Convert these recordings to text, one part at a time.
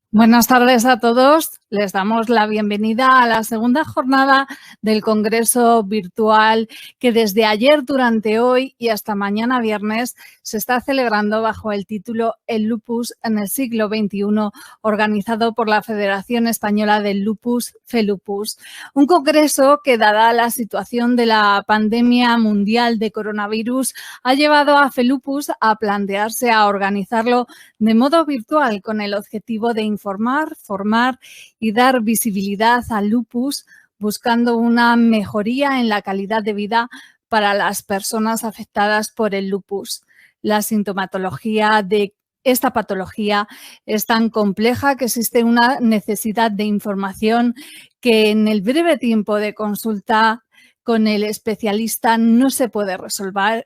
Buenas tardes a todos. Les damos la bienvenida a la segunda jornada del Congreso Virtual que desde ayer, durante hoy y hasta mañana viernes se está celebrando bajo el título El lupus en el siglo XXI, organizado por la Federación Española del Lupus, FELUPUS. Un congreso que, dada la situación de la pandemia mundial de coronavirus, ha llevado a FELUPUS a plantearse a organizarlo de modo virtual con el objetivo de informar, formar y dar visibilidad al lupus, buscando una mejoría en la calidad de vida para las personas afectadas por el lupus. La sintomatología de esta patología es tan compleja que existe una necesidad de información que en el breve tiempo de consulta con el especialista no se puede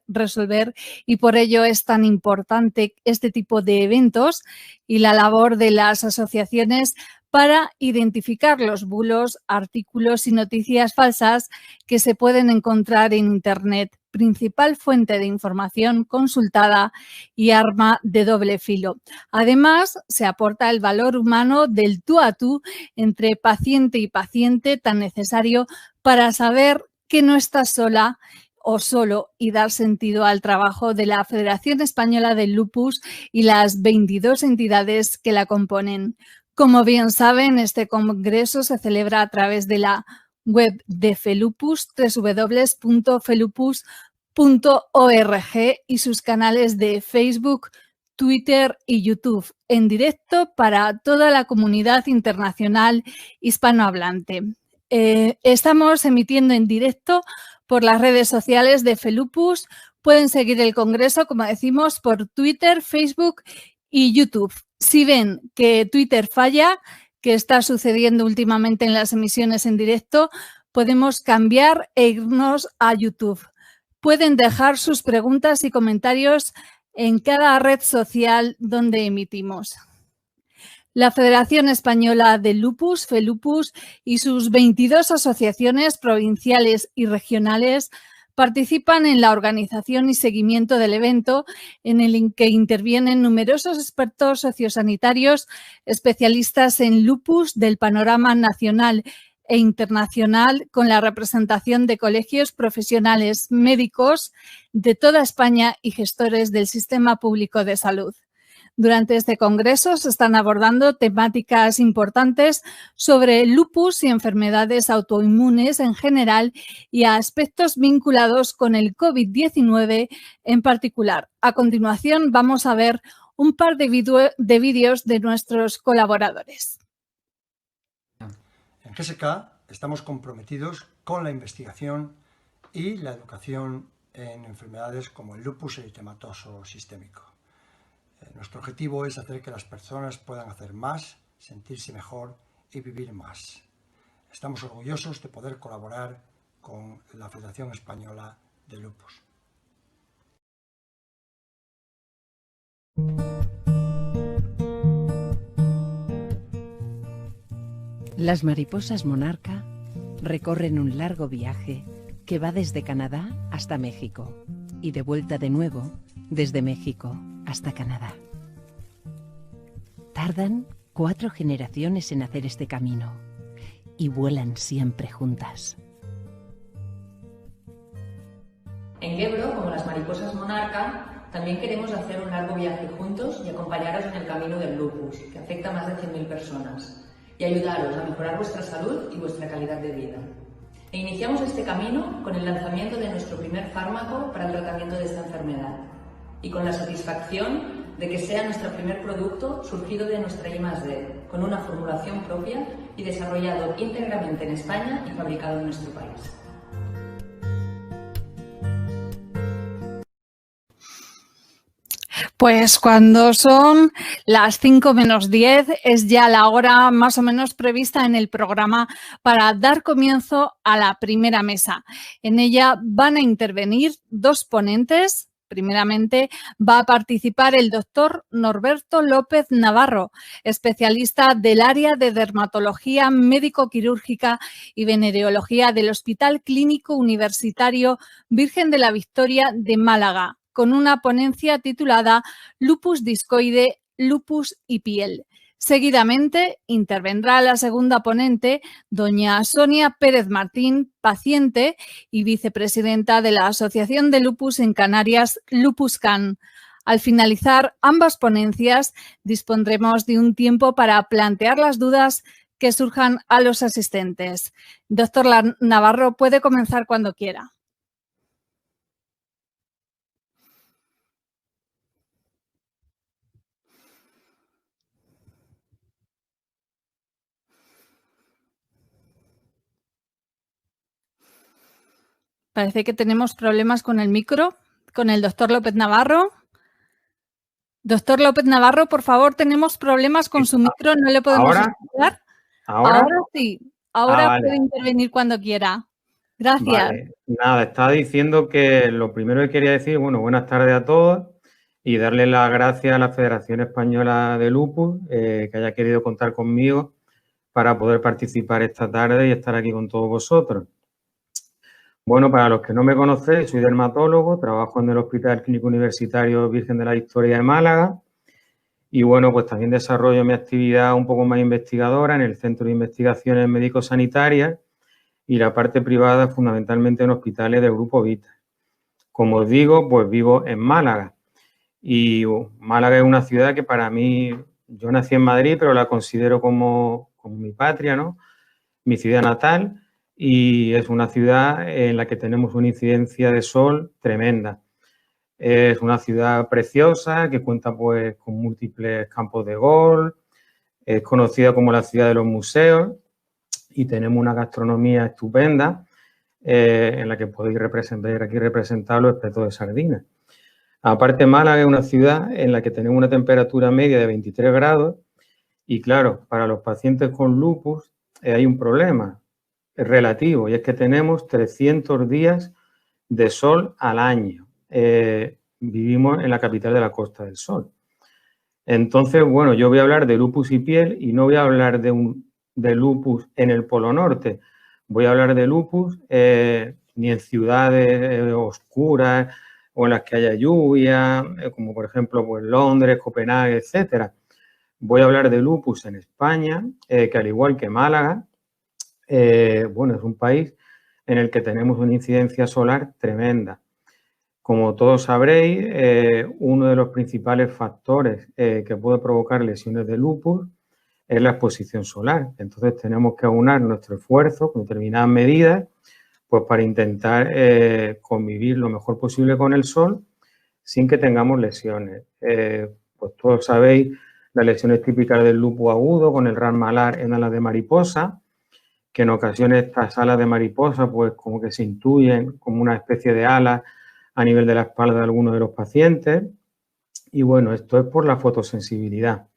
resolver y por ello es tan importante este tipo de eventos y la labor de las asociaciones para identificar los bulos, artículos y noticias falsas que se pueden encontrar en Internet, principal fuente de información consultada y arma de doble filo. Además, se aporta el valor humano del tú a tú entre paciente y paciente, tan necesario para saber que no estás sola o solo y dar sentido al trabajo de la Federación Española del Lupus y las 22 entidades que la componen. Como bien saben, este congreso se celebra a través de la web de FELUPUS, www.felupus.org y sus canales de Facebook, Twitter y YouTube, en directo para toda la comunidad internacional hispanohablante. Estamos emitiendo en directo por las redes sociales de FELUPUS. Pueden seguir el congreso, como decimos, por Twitter, Facebook y YouTube. Si ven que Twitter falla, que está sucediendo últimamente en las emisiones en directo, podemos cambiar e irnos a YouTube. Pueden dejar sus preguntas y comentarios en cada red social donde emitimos. La Federación Española del Lupus, FELUPUS, y sus 22 asociaciones provinciales y regionales participan en la organización y seguimiento del evento, en el que intervienen numerosos expertos sociosanitarios, especialistas en lupus del panorama nacional e internacional, con la representación de colegios profesionales médicos de toda España y gestores del sistema público de salud. Durante este congreso se están abordando temáticas importantes sobre lupus y enfermedades autoinmunes en general y aspectos vinculados con el COVID-19 en particular. A continuación vamos a ver un par de vídeos de nuestros colaboradores. En GSK estamos comprometidos con la investigación y la educación en enfermedades como el lupus eritematoso sistémico. Nuestro objetivo es hacer que las personas puedan hacer más, sentirse mejor y vivir más. Estamos orgullosos de poder colaborar con la Federación Española de Lupus. Las mariposas monarca recorren un largo viaje que va desde Canadá hasta México y de vuelta de nuevo desde México hasta Canadá. Tardan 4 generaciones en hacer este camino y vuelan siempre juntas. En Gebro, como las mariposas monarca, también queremos hacer un largo viaje juntos y acompañaros en el camino del lupus, que afecta a más de 100.000 personas, y ayudaros a mejorar vuestra salud y vuestra calidad de vida. E iniciamos este camino con el lanzamiento de nuestro primer fármaco para el tratamiento de esta enfermedad, y con la satisfacción de que sea nuestro primer producto surgido de nuestra I+D, con una formulación propia y desarrollado íntegramente en España y fabricado en nuestro país. Pues cuando son las 5 menos 10 es ya la hora más o menos prevista en el programa para dar comienzo a la primera mesa. En ella van a intervenir 2 ponentes. Primeramente va a participar el doctor Norberto López Navarro, especialista del área de dermatología médico-quirúrgica y venereología del Hospital Clínico Universitario Virgen de la Victoria de Málaga, con una ponencia titulada Lupus discoide, lupus y piel. Seguidamente intervendrá la segunda ponente, doña Sonia Pérez Martín, paciente y vicepresidenta de la Asociación de Lupus en Canarias, LupusCan. Al finalizar ambas ponencias, dispondremos de un tiempo para plantear las dudas que surjan a los asistentes. Doctor Navarro, puede comenzar cuando quiera. Parece que tenemos problemas con el micro, con el doctor López Navarro. Doctor López Navarro, por favor, tenemos problemas con su micro, no le podemos escuchar. Ahora sí, ahora vale. puede intervenir cuando quiera. Gracias. Vale. Nada, estaba diciendo que lo primero que quería decir, bueno, buenas tardes a todos y darle las gracias a la Federación Española de Lupus que haya querido contar conmigo para poder participar esta tarde y estar aquí con todos vosotros. Bueno, para los que no me conocéis, soy dermatólogo, trabajo en el Hospital Clínico Universitario Virgen de la Victoria de Málaga y, bueno, pues también desarrollo mi actividad un poco más investigadora en el Centro de Investigaciones Médico-Sanitarias y la parte privada fundamentalmente en hospitales del Grupo Vita. Como os digo, pues vivo en Málaga y Málaga es una ciudad que para mí, yo nací en Madrid, pero la considero como mi patria, ¿no? Mi ciudad natal. Y es una ciudad en la que tenemos una incidencia de sol tremenda. Es una ciudad preciosa que cuenta pues con múltiples campos de golf, es conocida como la ciudad de los museos y tenemos una gastronomía estupenda en la que podéis ver aquí representado los espetos de sardina. Aparte, Málaga es una ciudad en la que tenemos una temperatura media de 23 grados y claro, para los pacientes con lupus hay un problema relativo y es que tenemos 300 días de sol al año. Vivimos en la capital de la Costa del Sol. Entonces, bueno, yo voy a hablar de lupus y piel y no voy a hablar de lupus en el Polo Norte. Voy a hablar de lupus ni en ciudades oscuras o en las que haya lluvia, como por ejemplo pues Londres, Copenhague, etcétera. Voy a hablar de lupus en España, que al igual que Málaga, bueno, es un país en el que tenemos una incidencia solar tremenda. Como todos sabréis, uno de los principales factores que puede provocar lesiones de lupus es la exposición solar. Entonces tenemos que aunar nuestro esfuerzo con determinadas medidas pues para intentar convivir lo mejor posible con el sol sin que tengamos lesiones. Pues todos sabéis las lesiones típicas del lupus agudo con el ras malar en alas de mariposa, que en ocasiones estas alas de mariposa pues como que se intuyen como una especie de alas a nivel de la espalda de algunos de los pacientes. Y bueno, esto es por la fotosensibilidad.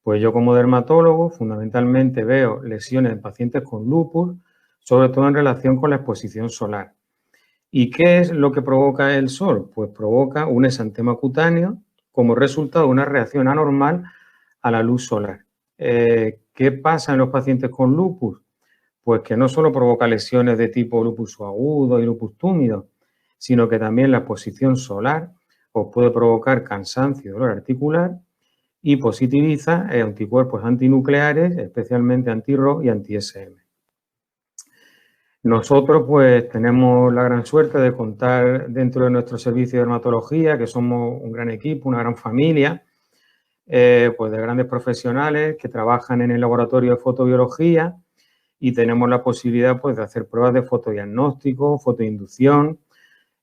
Pues yo como dermatólogo fundamentalmente veo lesiones en pacientes con lupus, sobre todo en relación con la exposición solar. ¿Y qué es lo que provoca el sol? Pues provoca un exantema cutáneo como resultado de una reacción anormal a la luz solar. ¿Qué pasa en los pacientes con lupus? Pues que no solo provoca lesiones de tipo lupus agudo y lupus túmido, sino que también la exposición solar os puede provocar cansancio y dolor articular y positiviza anticuerpos antinucleares, especialmente anti-RO y anti-SM. Nosotros pues tenemos la gran suerte de contar dentro de nuestro servicio de dermatología, que somos un gran equipo, una gran familia, pues de grandes profesionales que trabajan en el laboratorio de fotobiología y tenemos la posibilidad pues de hacer pruebas de fotodiagnóstico, fotoinducción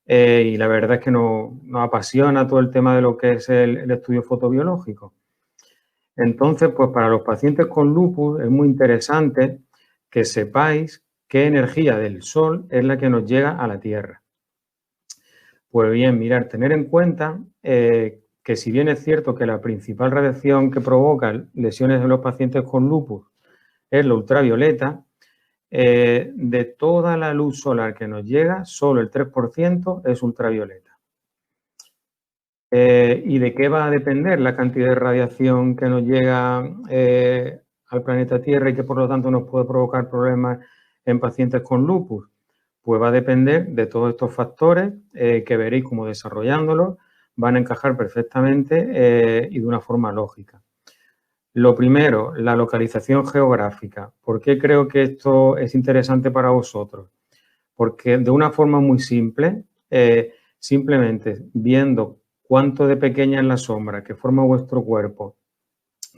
y la verdad es que nos apasiona todo el tema de lo que es el estudio fotobiológico. Entonces, pues para los pacientes con lupus es muy interesante que sepáis qué energía del sol es la que nos llega a la Tierra. Pues bien, mirar, tener en cuenta que si bien es cierto que la principal radiación que provoca lesiones en los pacientes con lupus es la ultravioleta, de toda la luz solar que nos llega, solo el 3% es ultravioleta. ¿Y de qué va a depender la cantidad de radiación que nos llega al planeta Tierra y que por lo tanto nos puede provocar problemas en pacientes con lupus? Pues va a depender de todos estos factores que veréis cómo desarrollándolos van a encajar perfectamente y de una forma lógica. Lo primero, la localización geográfica. ¿Por qué creo que esto es interesante para vosotros? Porque de una forma muy simple, simplemente viendo cuánto de pequeña es la sombra que forma vuestro cuerpo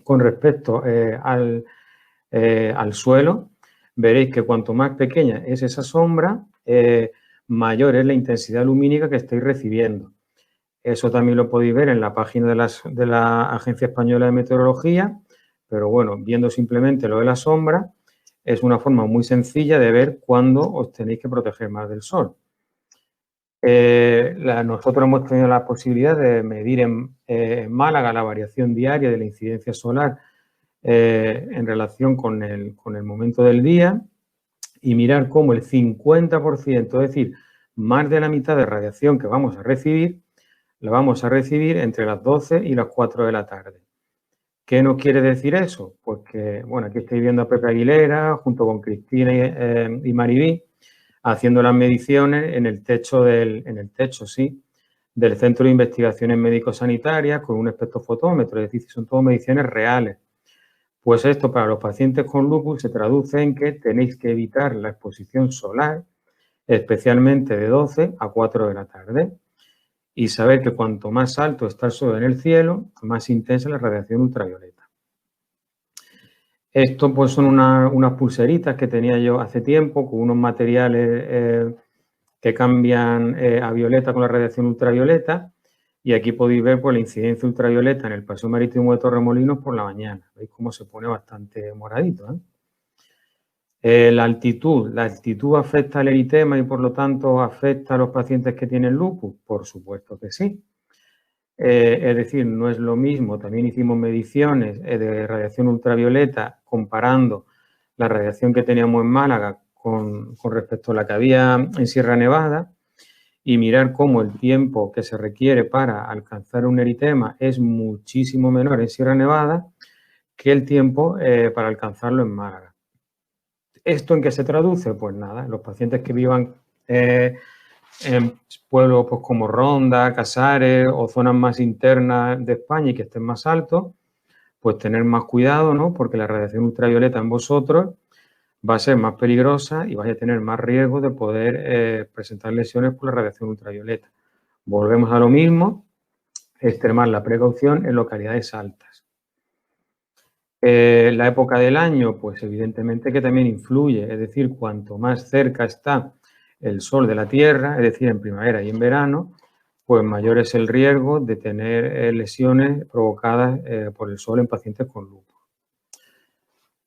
con respecto al suelo, veréis que cuanto más pequeña es esa sombra, mayor es la intensidad lumínica que estáis recibiendo. Eso también lo podéis ver en la página de la Agencia Española de Meteorología, pero bueno, viendo simplemente lo de la sombra, es una forma muy sencilla de ver cuándo os tenéis que proteger más del sol. Nosotros hemos tenido la posibilidad de medir en Málaga la variación diaria de la incidencia solar en relación con el momento del día y mirar cómo el 50%, es decir, más de la mitad de radiación que vamos a recibir, la vamos a recibir entre las 12 y las 4 de la tarde. ¿Qué nos quiere decir eso? Pues que, bueno, aquí estáis viendo a Pepe Aguilera junto con Cristina y Maribí haciendo las mediciones en el techo del Centro de Investigaciones Médico-Sanitarias con un espectrofotómetro, es decir, son todas mediciones reales. Pues esto para los pacientes con lupus se traduce en que tenéis que evitar la exposición solar, especialmente de 12 a 4 de la tarde. Y saber que cuanto más alto está el sol en el cielo, más intensa es la radiación ultravioleta. Esto pues son unas pulseritas que tenía yo hace tiempo con unos materiales que cambian a violeta con la radiación ultravioleta y aquí podéis ver pues, la incidencia ultravioleta en el Paseo Marítimo de Torremolinos por la mañana. Veis cómo se pone bastante moradito, ¿eh? La altitud afecta al eritema y por lo tanto afecta a los pacientes que tienen lupus, por supuesto que sí. Es decir, no es lo mismo, también hicimos mediciones de radiación ultravioleta comparando la radiación que teníamos en Málaga con respecto a la que había en Sierra Nevada y mirar cómo el tiempo que se requiere para alcanzar un eritema es muchísimo menor en Sierra Nevada que el tiempo para alcanzarlo en Málaga. ¿Esto en qué se traduce? Pues nada, los pacientes que vivan en pueblos pues, como Ronda, Casares o zonas más internas de España y que estén más altos, pues tener más cuidado, ¿no? Porque la radiación ultravioleta en vosotros va a ser más peligrosa y vais a tener más riesgo de poder presentar lesiones por la radiación ultravioleta. Volvemos a lo mismo, extremar la precaución en localidades altas. La época del año, pues evidentemente que también influye, es decir, cuanto más cerca está el sol de la Tierra, es decir, en primavera y en verano, pues mayor es el riesgo de tener lesiones provocadas por el sol en pacientes con lupus.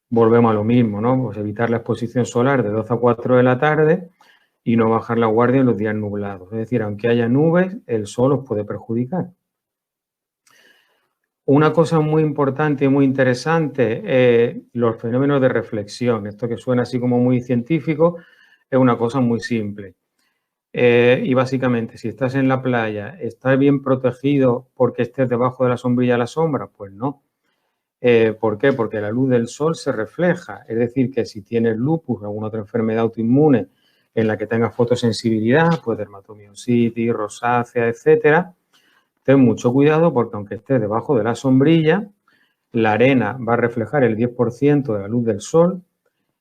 Volvemos a lo mismo, ¿no? Pues evitar la exposición solar de 12 a 4 de la tarde y no bajar la guardia en los días nublados. Es decir, aunque haya nubes, el sol os puede perjudicar. Una cosa muy importante y muy interesante, los fenómenos de reflexión. Esto que suena así como muy científico, es una cosa muy simple. Y básicamente, si estás en la playa, ¿estás bien protegido porque estés debajo de la sombrilla de la sombra? Pues no. ¿Por qué? Porque la luz del sol se refleja. Es decir, que si tienes lupus o alguna otra enfermedad autoinmune en la que tengas fotosensibilidad, pues dermatomiositis, rosácea, etcétera, ten mucho cuidado porque aunque estés debajo de la sombrilla, la arena va a reflejar el 10% de la luz del sol,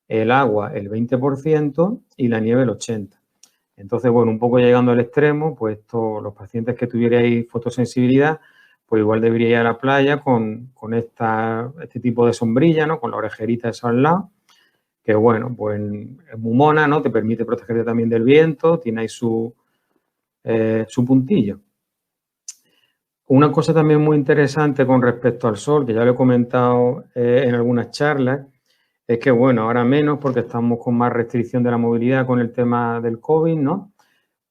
el agua el 20% y la nieve el 80%. Entonces, bueno, un poco llegando al extremo, pues los pacientes que tuvierais fotosensibilidad, pues igual debería ir a la playa con este tipo de sombrilla, ¿no? Con la orejerita esa al lado, que bueno, pues es muy mona, ¿no? Te permite protegerte también del viento, tiene ahí su puntillo. Una cosa también muy interesante con respecto al sol, que ya lo he comentado en algunas charlas, es que, bueno, ahora menos porque estamos con más restricción de la movilidad con el tema del COVID, ¿no?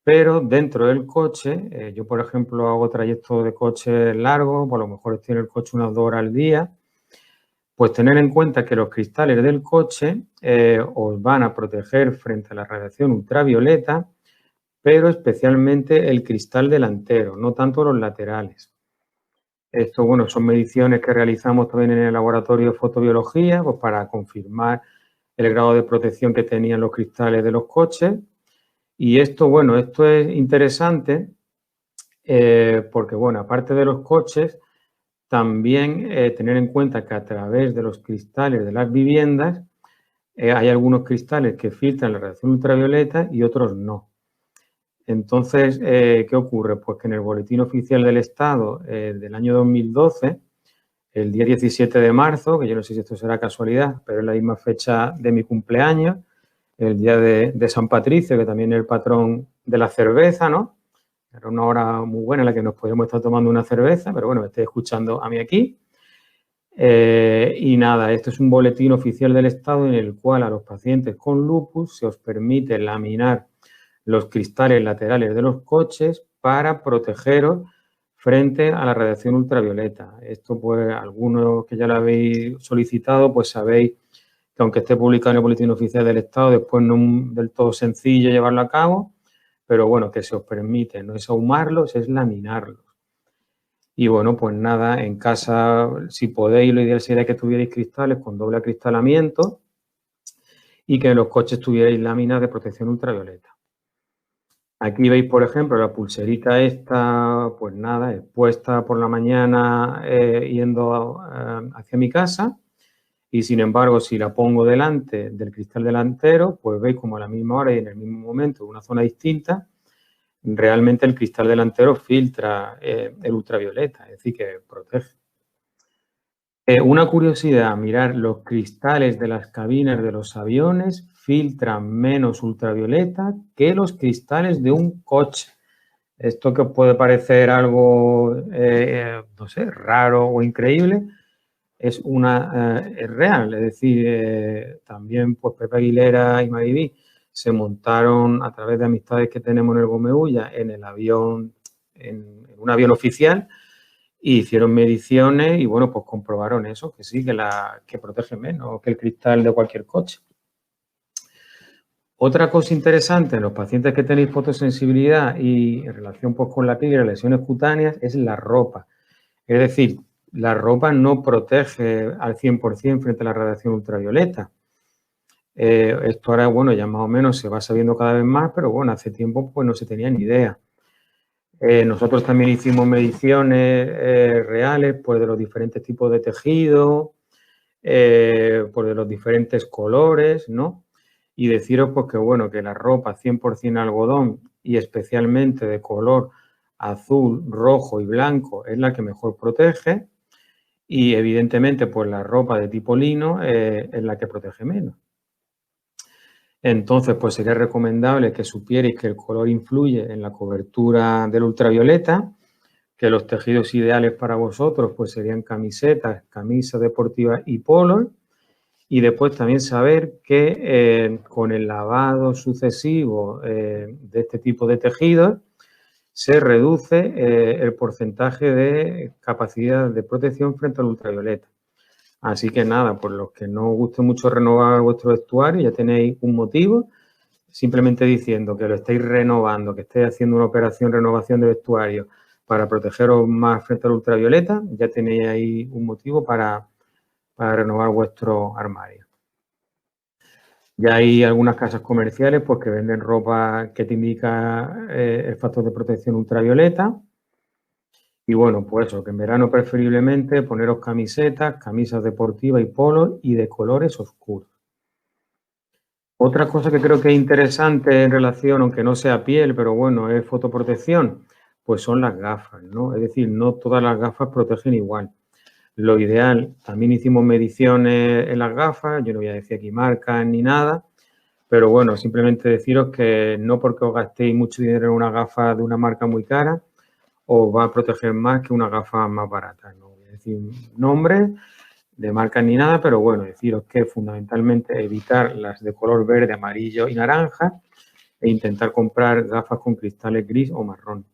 Pero dentro del coche, yo, por ejemplo, hago trayectos de coche largos, por lo mejor estoy en el coche unas 2 horas al día, pues tener en cuenta que los cristales del coche os van a proteger frente a la radiación ultravioleta, pero especialmente el cristal delantero, no tanto los laterales. Esto, bueno, son mediciones que realizamos también en el laboratorio de fotobiología, pues para confirmar el grado de protección que tenían los cristales de los coches. Y esto, bueno, esto es interesante porque, bueno, aparte de los coches, también tener en cuenta que a través de los cristales de las viviendas hay algunos cristales que filtran la radiación ultravioleta y otros no. Entonces, ¿qué ocurre? Pues que en el Boletín Oficial del Estado del año 2012, el día 17 de marzo, que yo no sé si esto será casualidad, pero es la misma fecha de mi cumpleaños, el día de San Patricio, que también es el patrón de la cerveza, ¿no? Era una hora muy buena en la que nos podíamos estar tomando una cerveza, pero bueno, me estoy escuchando a mí aquí. Y nada, esto es un boletín oficial del Estado en el cual a los pacientes con lupus se os permite laminar los cristales laterales de los coches para protegeros frente a la radiación ultravioleta. Esto, pues, algunos que ya lo habéis solicitado, pues sabéis que aunque esté publicado en el boletín oficial del Estado, después no es del todo sencillo llevarlo a cabo, pero bueno, que se os permite, no es ahumarlos, es laminarlos. Y bueno, pues nada, en casa, si podéis, lo ideal sería que tuvierais cristales con doble acristalamiento y que en los coches tuvierais láminas de protección ultravioleta. Aquí veis, por ejemplo, la pulserita esta, pues nada, expuesta por la mañana yendo hacia mi casa. Y sin embargo, si la pongo delante del cristal delantero, pues veis como a la misma hora y en el mismo momento, en una zona distinta, realmente el cristal delantero filtra el ultravioleta, es decir, que protege. Una curiosidad, mirar los cristales de las cabinas de los aviones filtran menos ultravioleta que los cristales de un coche. Esto que os puede parecer algo, no sé, raro o increíble, es real. Es decir, también pues Pepe Aguilera y Mariví se montaron a través de amistades que tenemos en el Gomeulla en el avión, en un avión oficial, y hicieron mediciones y, bueno, pues comprobaron eso, que sí, que protege menos que el cristal de cualquier coche. Otra cosa interesante en los pacientes que tenéis fotosensibilidad y en relación pues, con la piel y las lesiones cutáneas es la ropa. Es decir, la ropa no protege al 100% frente a la radiación ultravioleta. Esto ahora, bueno, ya más o menos se va sabiendo cada vez más, pero bueno, hace tiempo pues no se tenía ni idea. Nosotros también hicimos mediciones reales pues, de los diferentes tipos de tejido, pues, de los diferentes colores, ¿no? Y deciros pues que, bueno, que la ropa 100% algodón y especialmente de color azul, rojo y blanco es la que mejor protege y evidentemente pues la ropa de tipo lino es la que protege menos. Entonces, pues sería recomendable que supierais que el color influye en la cobertura del ultravioleta, que los tejidos ideales para vosotros pues serían camisetas, camisas deportivas y polos, y después también saber que con el lavado sucesivo de este tipo de tejidos se reduce el porcentaje de capacidad de protección frente al ultravioleta. Así que nada, por los que no os guste mucho renovar vuestro vestuario, ya tenéis un motivo, simplemente diciendo que lo estáis renovando, que estáis haciendo una operación renovación de vestuario para protegeros más frente al ultravioleta, ya tenéis ahí un motivo para renovar vuestro armario. Ya hay algunas casas comerciales pues, que venden ropa que te indica el factor de protección ultravioleta. Y bueno, pues eso, que en verano preferiblemente poneros camisetas, camisas deportivas y polos y de colores oscuros. Otra cosa que creo que es interesante en relación, aunque no sea piel, pero bueno, es fotoprotección, pues son las gafas, ¿no? Es decir, no todas las gafas protegen igual. Lo ideal, también hicimos mediciones en las gafas, yo no voy a decir aquí marcas ni nada, pero bueno, simplemente deciros que no porque os gastéis mucho dinero en una gafa de una marca muy cara, os va a proteger más que una gafa más barata. No voy a decir nombre de marcas ni nada, pero bueno, deciros que fundamentalmente evitar las de color verde, amarillo y naranja e intentar comprar gafas con cristales gris o marrón.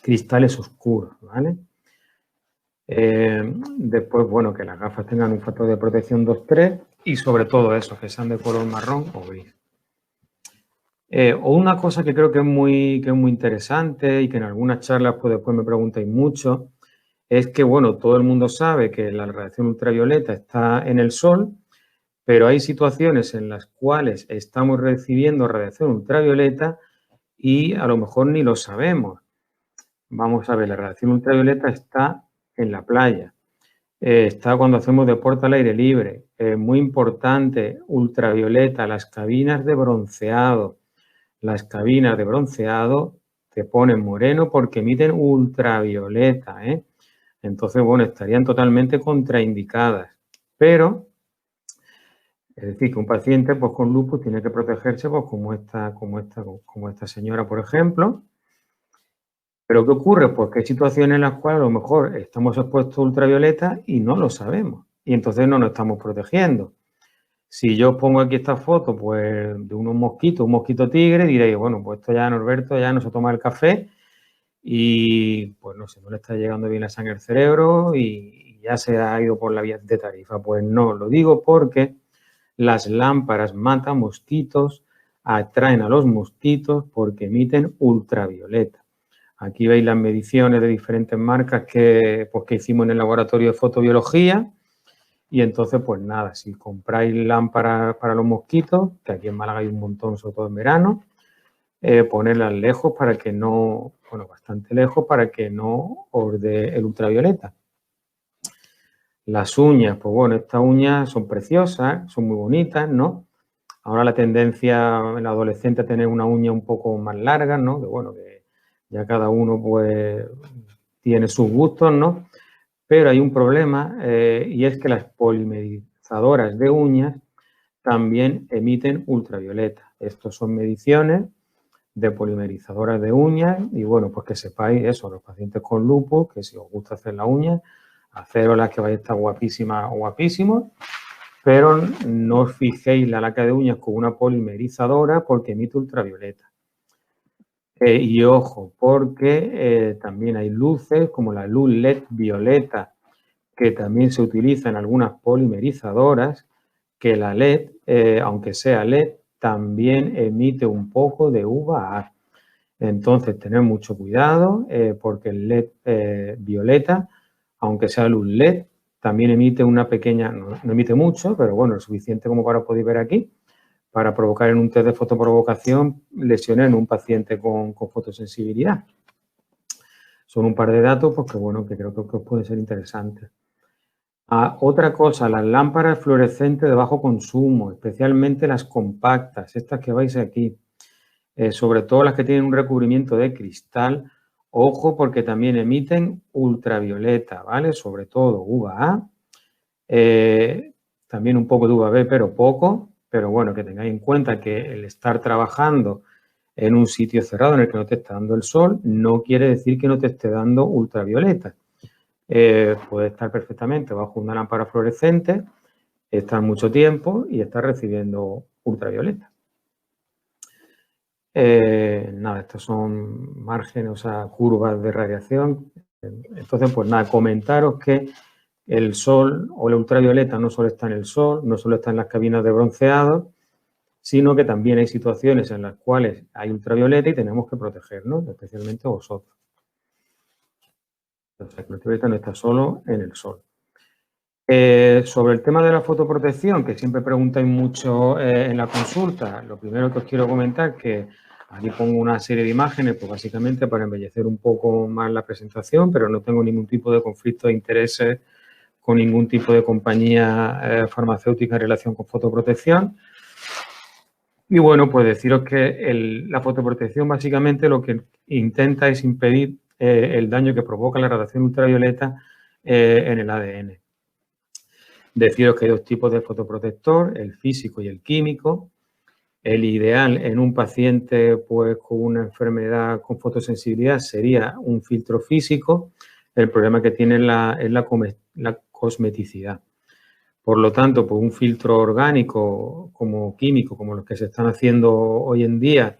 Cristales oscuros, ¿vale? Después, bueno, que las gafas tengan un factor de protección 2-3 y sobre todo eso, que sean de color marrón o gris. O una cosa que creo que es muy interesante y que en algunas charlas pues después me preguntáis mucho, es que, bueno, todo el mundo sabe que la radiación ultravioleta está en el sol, pero hay situaciones en las cuales estamos recibiendo radiación ultravioleta y a lo mejor ni lo sabemos. Vamos a ver, la radiación ultravioleta está en la playa, está cuando hacemos deporte al aire libre. Muy importante, ultravioleta, las cabinas de bronceado. Las cabinas de bronceado te ponen moreno porque emiten ultravioleta, ¿eh? Entonces, bueno, estarían totalmente contraindicadas. Pero, es decir, que un paciente pues, con lupus tiene que protegerse pues, como esta señora, por ejemplo. ¿Pero qué ocurre? Pues que hay situaciones en las cuales a lo mejor estamos expuestos a ultravioleta y no lo sabemos. Y entonces no nos estamos protegiendo. Si yo os pongo aquí esta foto pues, de unos mosquitos, un mosquito tigre, diréis, bueno, pues esto ya Norberto ya no se toma el café y pues no sé, no le está llegando bien la sangre al cerebro y ya se ha ido por la vía de Tarifa. Pues no, lo digo porque las lámparas matan mosquitos, atraen a los mosquitos porque emiten ultravioleta. Aquí veis las mediciones de diferentes marcas que hicimos en el laboratorio de fotobiología. Y entonces, pues nada, si compráis lámparas para los mosquitos, que aquí en Málaga hay un montón, sobre todo en verano, ponerlas lejos para que no, bueno, bastante lejos para que no os dé el ultravioleta. Las uñas, pues bueno, estas uñas son preciosas, son muy bonitas, ¿no? Ahora la tendencia en la adolescente a tener una uña un poco más larga, ¿no? Que bueno, que ya cada uno pues tiene sus gustos, ¿no? Pero hay un problema y es que las polimerizadoras de uñas también emiten ultravioleta. Estos son mediciones de polimerizadoras de uñas y bueno, pues que sepáis eso, los pacientes con lupus, que si os gusta hacer la uña, haceros las que vais a estar guapísimas o guapísimos, pero no os fijéis la laca de uñas con una polimerizadora porque emite ultravioleta. Y ojo, porque también hay luces como la luz LED violeta, que también se utiliza en algunas polimerizadoras, que la LED, aunque sea LED, también emite un poco de UVA. Entonces, tener mucho cuidado porque el LED violeta, aunque sea luz LED, también emite una pequeña, no emite mucho, pero bueno, lo suficiente como para poder ver aquí, para provocar en un test de fotoprovocación lesiones en un paciente con fotosensibilidad. Son un par de datos pues, que, bueno, que creo que os pueden ser interesantes. Otra cosa, las lámparas fluorescentes de bajo consumo, especialmente las compactas, estas que veis aquí, sobre todo las que tienen un recubrimiento de cristal, ojo porque también emiten ultravioleta, ¿vale? Sobre todo UVA, también un poco de UVB, pero poco. Pero bueno, que tengáis en cuenta que el estar trabajando en un sitio cerrado en el que no te está dando el sol no quiere decir que no te esté dando ultravioleta. Puede estar perfectamente bajo una lámpara fluorescente, estar mucho tiempo y estar recibiendo ultravioleta. Nada, estos son márgenes, o sea, curvas de radiación. Entonces, pues nada, comentaros que el sol o la ultravioleta no solo está en el sol, no solo está en las cabinas de bronceado, sino que también hay situaciones en las cuales hay ultravioleta y tenemos que protegernos, especialmente vosotros. O sea, que la ultravioleta no está solo en el sol. Sobre el tema de la fotoprotección, que siempre preguntáis mucho en la consulta, lo primero que os quiero comentar es que aquí pongo una serie de imágenes, pues básicamente para embellecer un poco más la presentación, pero no tengo ningún tipo de conflicto de intereses con ningún tipo de compañía farmacéutica en relación con fotoprotección. Y bueno, pues deciros que la fotoprotección básicamente lo que intenta es impedir el daño que provoca la radiación ultravioleta en el ADN. Deciros que hay dos tipos de fotoprotector, el físico y el químico. El ideal en un paciente pues, con una enfermedad con fotosensibilidad sería un filtro físico. El problema que tiene es la cosmeticidad. Por lo tanto, pues un filtro orgánico como químico, como los que se están haciendo hoy en día,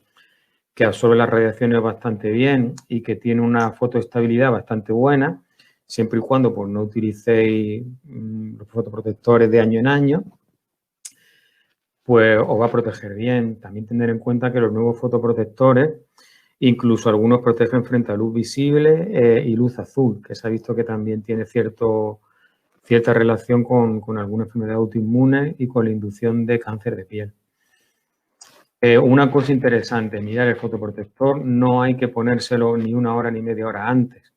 que absorbe las radiaciones bastante bien y que tiene una fotoestabilidad bastante buena, siempre y cuando pues, no utilicéis los fotoprotectores de año en año, pues os va a proteger bien. También tener en cuenta que los nuevos fotoprotectores, incluso algunos protegen frente a luz visible y luz azul, que se ha visto que también tiene cierta relación con alguna enfermedad autoinmune y con la inducción de cáncer de piel. Una cosa interesante, mirar el fotoprotector, no hay que ponérselo ni una hora ni media hora antes.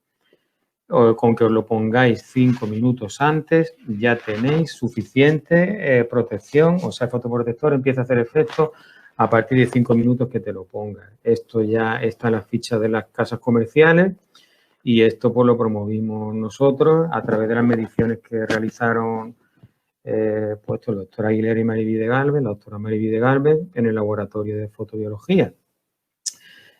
con que os lo pongáis 5 minutos antes, ya tenéis suficiente protección, o sea, el fotoprotector empieza a hacer efecto a partir de 5 minutos que te lo pongas. Esto ya está en las fichas de las casas comerciales y esto pues lo promovimos nosotros a través de las mediciones que realizaron pues el doctor Aguilera y Mariví de Galvez, la doctora Mariví de Galvez, en el laboratorio de fotobiología.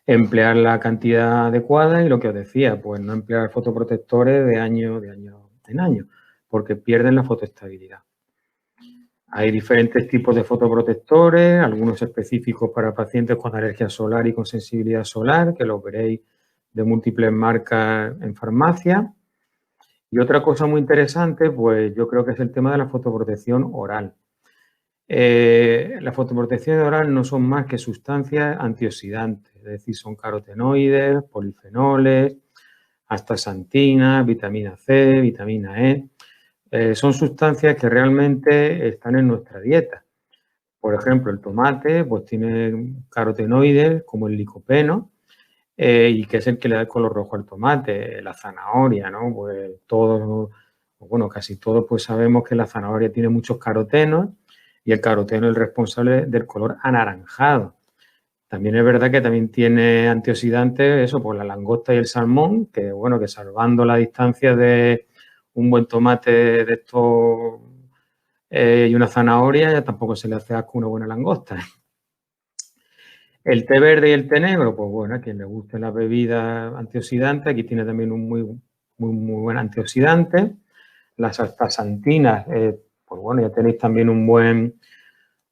Emplear la cantidad adecuada y lo que os decía, pues no emplear fotoprotectores de año en año, porque pierden la fotoestabilidad. Hay diferentes tipos de fotoprotectores, algunos específicos para pacientes con alergia solar y con sensibilidad solar, que los veréis de múltiples marcas en farmacia. Y otra cosa muy interesante, pues yo creo que es el tema de la fotoprotección oral. La fotoprotección oral no son más que sustancias antioxidantes, es decir, son carotenoides, polifenoles, astaxantinas, vitamina C, vitamina E. Son sustancias que realmente están en nuestra dieta. Por ejemplo, el tomate pues tiene carotenoides como el licopeno, y que es el que le da el color rojo al tomate. La zanahoria, ¿no? Pues todos, bueno, casi todos pues sabemos que la zanahoria tiene muchos carotenos y el caroteno es el responsable del color anaranjado. También es verdad que también tiene antioxidantes, eso, pues la langosta y el salmón, que bueno, que salvando la distancia de un buen tomate de estos y una zanahoria, ya tampoco se le hace asco una buena langosta. El té verde y el té negro, pues bueno, a quien le guste la bebida antioxidante, aquí tiene también un muy buen antioxidante. Las astaxantinas, pues bueno, ya tenéis también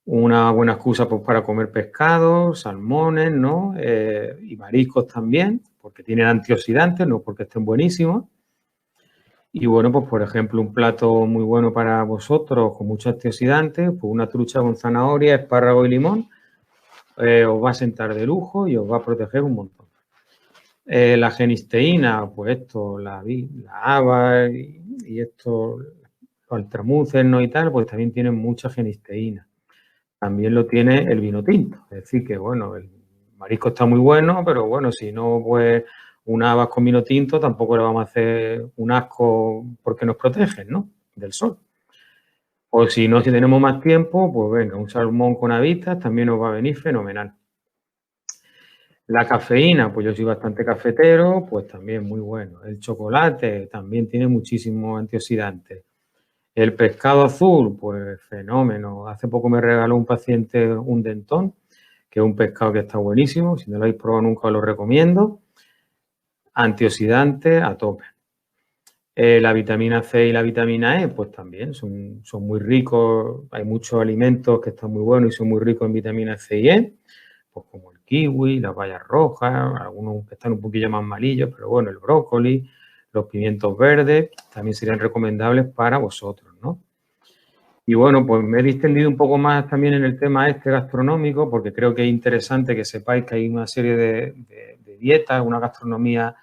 una buena excusa pues, para comer pescados, salmones, ¿no? Y mariscos también, porque tienen antioxidantes, no porque estén buenísimos. Y bueno, pues por ejemplo, un plato muy bueno para vosotros con muchos antioxidantes, pues una trucha con zanahoria, espárrago y limón, os va a sentar de lujo y os va a proteger un montón. La genisteína, pues esto, la haba y esto, los altramúcenos y tal, pues también tienen mucha genisteína. También lo tiene el vino tinto, es decir que, bueno, el marisco está muy bueno, pero bueno, si no, pues una habas con vino tinto tampoco le vamos a hacer un asco porque nos protegen, ¿no? Del sol. O si no, si tenemos más tiempo, pues venga, un salmón con habitas también nos va a venir fenomenal. La cafeína, pues yo soy bastante cafetero, pues también muy bueno. El chocolate también tiene muchísimos antioxidantes. El pescado azul, pues fenómeno. Hace poco me regaló un paciente un dentón, que es un pescado que está buenísimo. Si no lo habéis probado nunca, os lo recomiendo. Antioxidantes a tope. La vitamina C y la vitamina E, pues también son muy ricos. Hay muchos alimentos que están muy buenos y son muy ricos en vitamina C y E, pues como el kiwi, las bayas rojas, algunos que están un poquillo más malillos, pero bueno, el brócoli, los pimientos verdes, también serían recomendables para vosotros, ¿no? Y bueno, pues me he distendido un poco más también en el tema gastronómico, porque creo que es interesante que sepáis que hay una serie de dietas, una gastronomía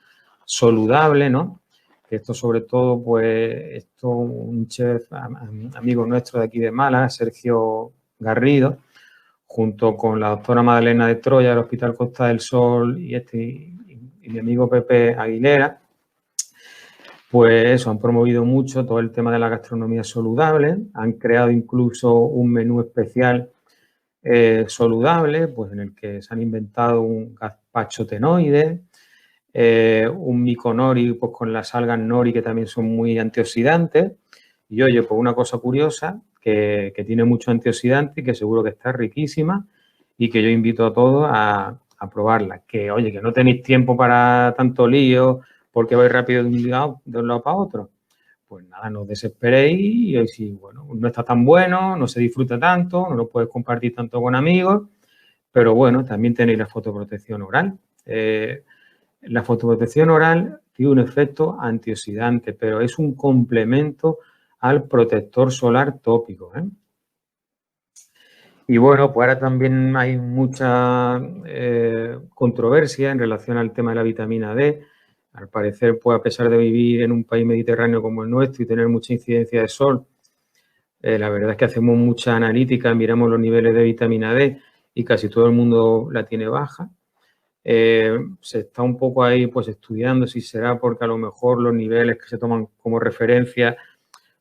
saludable, ¿no? Que esto sobre todo, pues, esto un chef amigo nuestro de aquí de Málaga, Sergio Garrido, junto con la doctora Madalena de Troya del Hospital Costa del Sol y mi amigo Pepe Aguilera, pues eso, han promovido mucho todo el tema de la gastronomía saludable, han creado incluso un menú especial saludable, pues en el que se han inventado un gazpacho tenoide, un mico nori pues con las algas nori que también son muy antioxidantes. Y oye, pues una cosa curiosa que tiene mucho antioxidante y que seguro que está riquísima y que yo invito a todos a probarla. Que oye, que no tenéis tiempo para tanto lío porque vais rápido de un lado para otro. Pues nada, no os desesperéis y si, bueno, no está tan bueno, no se disfruta tanto, no lo puedes compartir tanto con amigos, pero bueno, también tenéis la fotoprotección oral. La fotoprotección oral tiene un efecto antioxidante, pero es un complemento al protector solar tópico, ¿eh? Y bueno, pues ahora también hay mucha controversia en relación al tema de la vitamina D. Al parecer, pues a pesar de vivir en un país mediterráneo como el nuestro y tener mucha incidencia de sol, la verdad es que hacemos mucha analítica, miramos los niveles de vitamina D y casi todo el mundo la tiene baja. Se está un poco ahí pues estudiando si será porque a lo mejor los niveles que se toman como referencia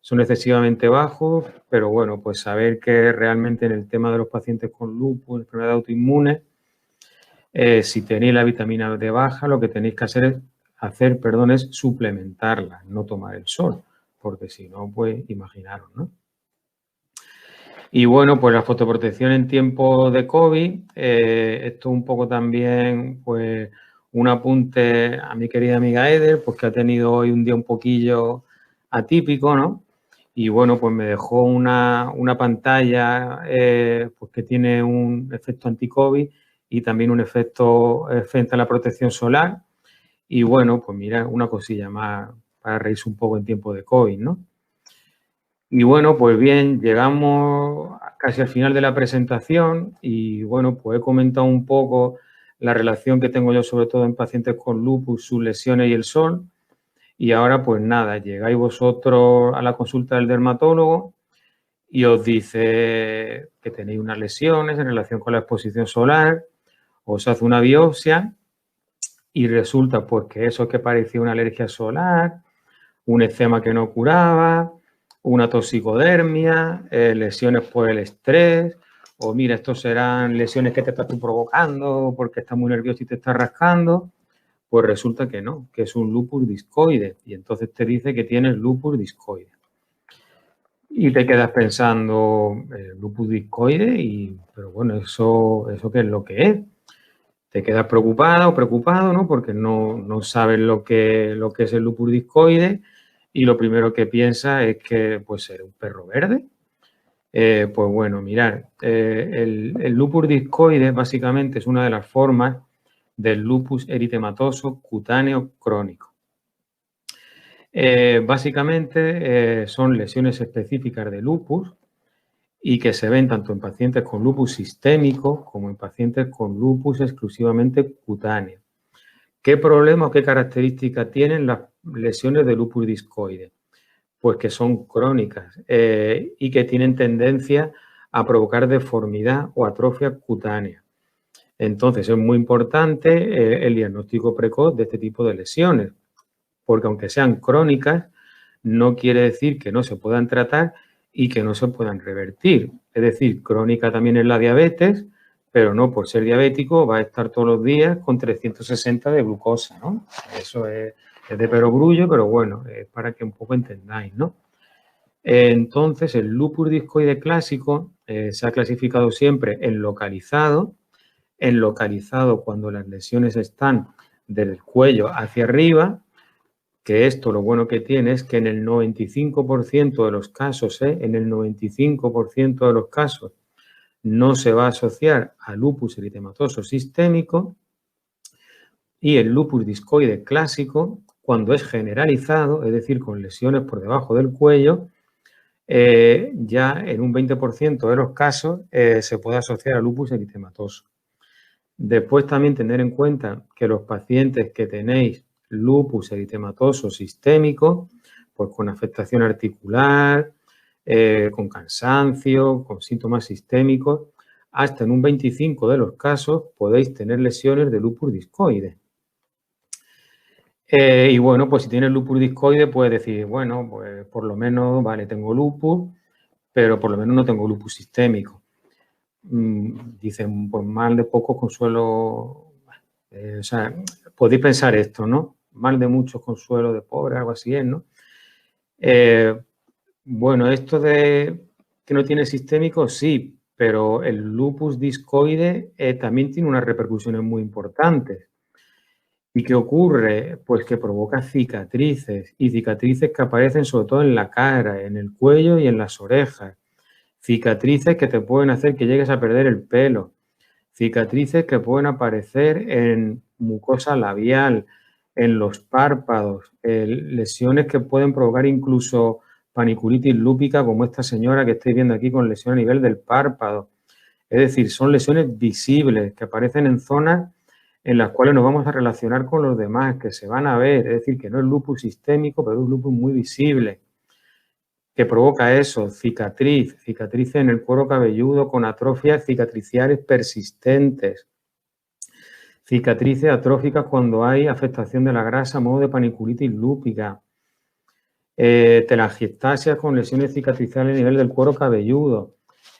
son excesivamente bajos, pero bueno, pues saber que realmente en el tema de los pacientes con lupus, enfermedad autoinmune, si tenéis la vitamina D baja, lo que tenéis que hacer es suplementarla, no tomar el sol, porque si no, pues imaginaros, ¿no? Y bueno, pues la fotoprotección en tiempo de COVID, esto un poco también, pues un apunte a mi querida amiga Eder, pues que ha tenido hoy un día un poquillo atípico, ¿no? Y bueno, pues me dejó una pantalla pues que tiene un efecto anti-COVID y también un efecto frente a la protección solar. Y bueno, pues mira, una cosilla más para reírse un poco en tiempo de COVID, ¿no? Y bueno, pues bien, llegamos casi al final de la presentación y bueno, pues he comentado un poco la relación que tengo yo sobre todo en pacientes con lupus, sus lesiones y el sol. Y ahora pues nada, llegáis vosotros a la consulta del dermatólogo y os dice que tenéis unas lesiones en relación con la exposición solar, os hace una biopsia y resulta pues que eso que parecía una alergia solar, un eczema que no curaba, una toxicodermia, lesiones por el estrés, o mira, estos serán lesiones que te estás tú provocando porque estás muy nervioso y te estás rascando, pues resulta que no, que es un lupus discoide y entonces te dice que tienes lupus discoide. Y te quedas pensando, lupus discoide, pero bueno, ¿eso qué es lo que es? Te quedas preocupado, ¿no? Porque no sabes lo que es el lupus discoide y lo primero que piensas es que puede ser un perro verde. Pues bueno, mirad, el lupus discoide básicamente es una de las formas del lupus eritematoso cutáneo crónico. Básicamente son lesiones específicas de lupus y que se ven tanto en pacientes con lupus sistémico como en pacientes con lupus exclusivamente cutáneo. ¿Qué problema o qué características tienen las lesiones de lupus discoide? Pues que son crónicas y que tienen tendencia a provocar deformidad o atrofia cutánea. Entonces es muy importante el diagnóstico precoz de este tipo de lesiones, porque aunque sean crónicas, no quiere decir que no se puedan tratar y que no se puedan revertir. Es decir, crónica también es la diabetes, pero no por ser diabético va a estar todos los días con 360 de glucosa, ¿no? Eso es de perogrullo, pero bueno, es para que un poco entendáis, ¿no? Entonces, el lupus discoide clásico se ha clasificado siempre en localizado cuando las lesiones están del cuello hacia arriba, que esto lo bueno que tiene es que en el 95% de los casos, en el 95% de los casos, no se va a asociar a lupus eritematoso sistémico, y el lupus discoide clásico, cuando es generalizado, es decir, con lesiones por debajo del cuello, ya en un 20% de los casos se puede asociar a lupus eritematoso. Después también tener en cuenta que los pacientes que tenéis lupus eritematoso sistémico, pues con afectación articular, con cansancio, con síntomas sistémicos, hasta en un 25% de los casos podéis tener lesiones de lupus discoide. Y bueno, pues si tienes lupus discoide puedes decir, bueno, pues por lo menos, vale, tengo lupus, pero por lo menos no tengo lupus sistémico. Dicen, pues mal de poco consuelo, o sea, podéis pensar esto, ¿no? Mal de muchos consuelo de pobre, algo así es, ¿no? Bueno, esto de que no tiene sistémico, sí, pero el lupus discoide también tiene unas repercusiones muy importantes. ¿Y qué ocurre? Pues que provoca cicatrices, y cicatrices que aparecen sobre todo en la cara, en el cuello y en las orejas. Cicatrices que te pueden hacer que llegues a perder el pelo. Cicatrices que pueden aparecer en mucosa labial, en los párpados, lesiones que pueden provocar incluso paniculitis lúpica, como esta señora que estáis viendo aquí con lesión a nivel del párpado. Es decir, son lesiones visibles que aparecen en zonas en las cuales nos vamos a relacionar con los demás, que se van a ver. Es decir, que no es lupus sistémico, pero es un lupus muy visible. Que provoca eso, cicatrices en el cuero cabelludo con atrofias cicatriciales persistentes. cicatrices atróficas cuando hay afectación de la grasa a modo de paniculitis lúpica, telangiectasias con lesiones cicatriciales a nivel del cuero cabelludo.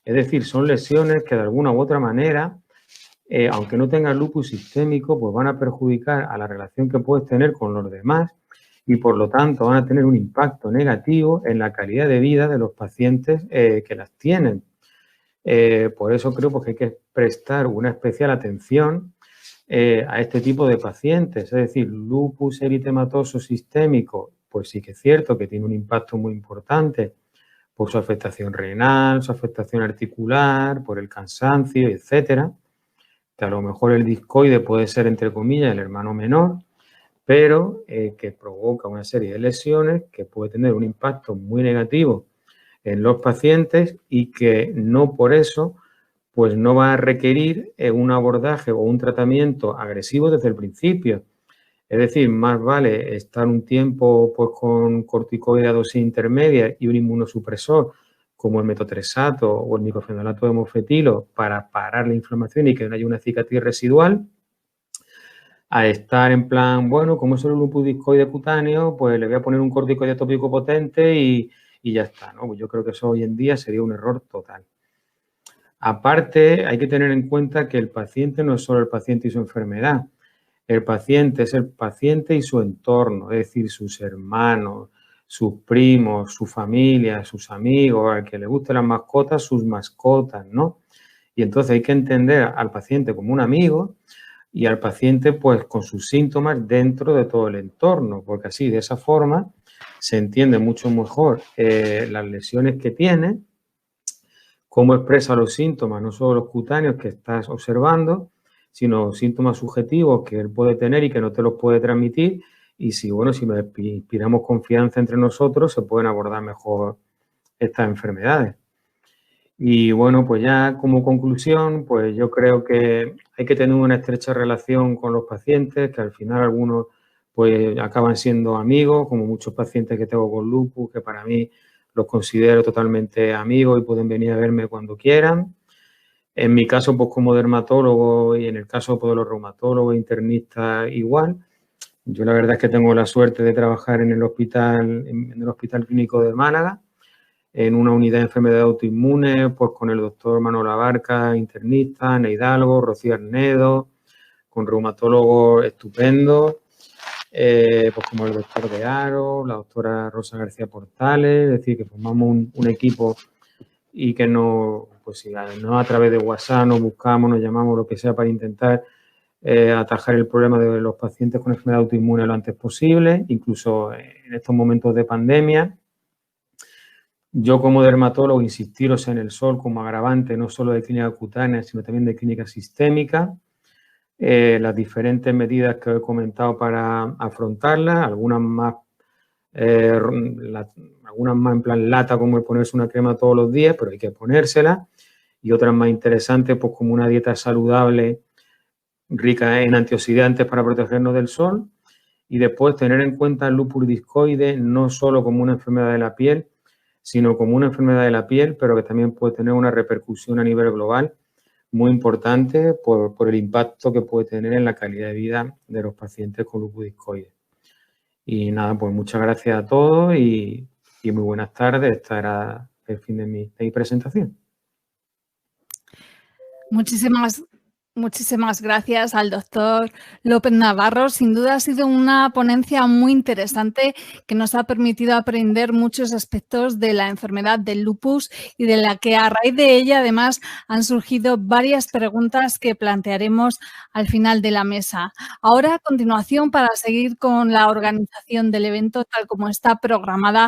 Es decir, son lesiones que de alguna u otra manera, aunque no tengan lupus sistémico, pues van a perjudicar a la relación que puedes tener con los demás y por lo tanto van a tener un impacto negativo en la calidad de vida de los pacientes que las tienen. Por eso creo que hay que prestar una especial atención a este tipo de pacientes, es decir, lupus eritematoso sistémico, pues sí que es cierto que tiene un impacto muy importante por su afectación renal, su afectación articular, por el cansancio, etcétera, que a lo mejor el discoide puede ser, entre comillas, el hermano menor, pero que provoca una serie de lesiones que puede tener un impacto muy negativo en los pacientes y que no por eso pues no va a requerir un abordaje o un tratamiento agresivo desde el principio. Es decir, más vale estar un tiempo pues, con corticoide a dosis intermedia y un inmunosupresor como el metotrexato o el microfenolato de mofetilo para parar la inflamación y que no haya una cicatriz residual, a estar en plan, bueno, como es el lupus discoide cutáneo, pues le voy a poner un corticoide tópico potente y ya está, ¿no? Pues yo creo que eso hoy en día sería un error total. Aparte, hay que tener en cuenta que el paciente no es solo el paciente y su enfermedad. El paciente es el paciente y su entorno, es decir, sus hermanos, sus primos, su familia, sus amigos, al que le gusten las mascotas, sus mascotas, ¿no? Y entonces hay que entender al paciente como un amigo y al paciente pues con sus síntomas dentro de todo el entorno, porque así, de esa forma, se entiende mucho mejor las lesiones que tiene, cómo expresa los síntomas, no solo los cutáneos que estás observando, sino síntomas subjetivos que él puede tener y que no te los puede transmitir. Y si, bueno, si nos inspiramos confianza entre nosotros, se pueden abordar mejor estas enfermedades. Y bueno, pues ya como conclusión, pues yo creo que hay que tener una estrecha relación con los pacientes, que al final algunos pues acaban siendo amigos, como muchos pacientes que tengo con lupus, que para mí los considero totalmente amigos y pueden venir a verme cuando quieran. En mi caso, pues como dermatólogo y en el caso pues, de los reumatólogos, internistas, igual. Yo la verdad es que tengo la suerte de trabajar en el Hospital Clínico de Málaga, en una unidad de enfermedades autoinmunes, pues con el doctor Manuel Abarca, internista, Ana Hidalgo, Rocío Arnedo, con reumatólogos estupendos, pues como el doctor De Aro, la doctora Rosa García Portales, es decir, que formamos un equipo y que no, pues si no a través de WhatsApp nos buscamos, nos llamamos, lo que sea, para intentar atajar el problema de los pacientes con enfermedad autoinmune lo antes posible, incluso en estos momentos de pandemia. Yo como dermatólogo insistiros en el sol como agravante no solo de clínica cutánea, sino también de clínica sistémica. Las diferentes medidas que he comentado para afrontarlas, algunas más en plan lata, como el ponerse una crema todos los días, pero hay que ponérsela, y otras más interesantes, pues como una dieta saludable, rica en antioxidantes para protegernos del sol, y después tener en cuenta el lupus discoide no solo como una enfermedad de la piel, sino como una enfermedad de la piel, pero que también puede tener una repercusión a nivel global muy importante por el impacto que puede tener en la calidad de vida de los pacientes con lupus discoide. Y nada, pues muchas gracias a todos y muy buenas tardes. Este era el fin de mi presentación. Muchísimas gracias al doctor López Navarro. Sin duda ha sido una ponencia muy interesante que nos ha permitido aprender muchos aspectos de la enfermedad del lupus y de la que a raíz de ella además han surgido varias preguntas que plantearemos al final de la mesa. Ahora, a continuación, para seguir con la organización del evento tal como está programada,